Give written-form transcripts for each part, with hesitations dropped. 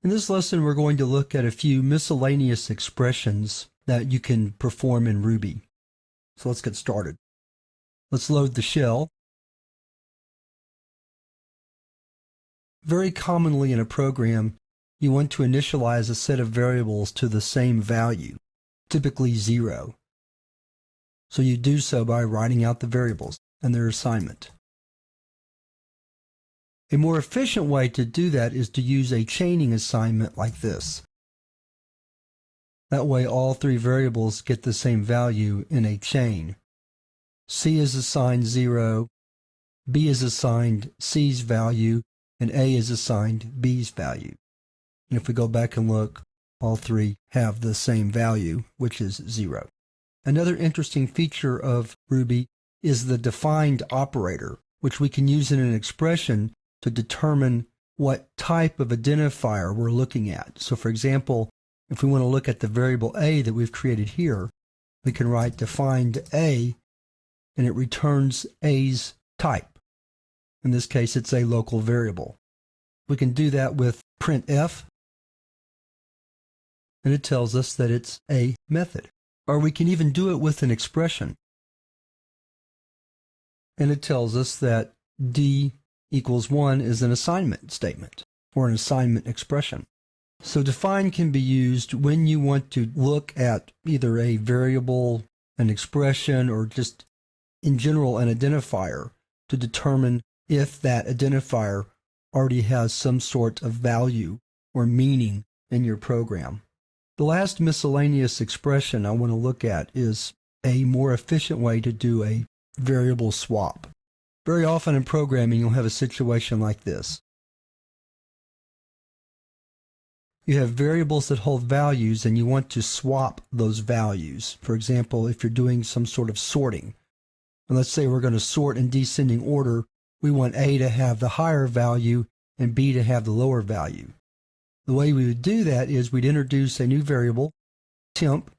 In this lesson, we're going to look at a few miscellaneous expressions that you can perform in Ruby. So let's get started. Let's load the shell. Very commonly in a program, you want to initialize a set of variables to the same value, typically 0. So you do so by writing out the variables and their assignment. A more efficient way to do that is to use a chaining assignment like this. That way all three variables get the same value in a chain. C is assigned 0, B is assigned C's value, and A is assigned B's value. And if we go back and look, all three have the same value, which is 0. Another interesting feature of Ruby is the defined operator, which we can use in an expression to determine what type of identifier we're looking at. So for example, if we want to look at the variable A that we've created here, we can write defined A, and it returns A's type. In this case, it's a local variable. We can do that with printf, and it tells us that it's a method. Or we can even do it with an expression. And it tells us that D equals 1 is an assignment statement, or an assignment expression. So define can be used when you want to look at either a variable, an expression, or just in general an identifier to determine if that identifier already has some sort of value or meaning in your program. The last miscellaneous expression I want to look at is a more efficient way to do a variable swap. Very often in programming, you'll have a situation like this. You have variables that hold values and you want to swap those values. For example, if you're doing some sort of sorting, and let's say we're going to sort in descending order, we want A to have the higher value and B to have the lower value. The way we would do that is we'd introduce a new variable, temp,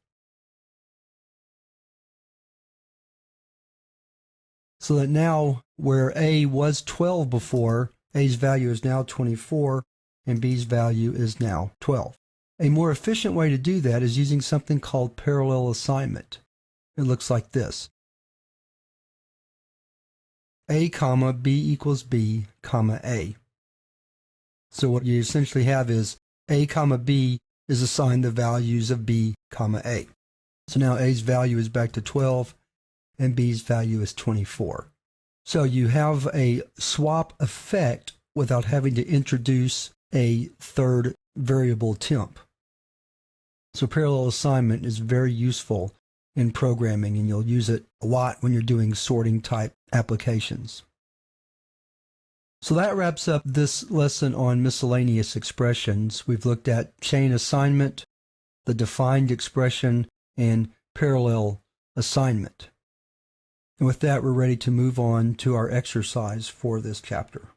so that now where A was 12 before, A's value is now 24 and B's value is now 12. A more efficient way to do that is using something called parallel assignment. It looks like this. A comma B equals B comma A. So what you essentially have is A comma B is assigned the values of B comma A. So now A's value is back to 12 and B's value is 24. So you have a swap effect without having to introduce a third variable temp. So parallel assignment is very useful in programming, and you'll use it a lot when you're doing sorting type applications. So that wraps up this lesson on miscellaneous expressions. We've looked at chain assignment, the defined expression, and parallel assignment. And with that, we're ready to move on to our exercise for this chapter.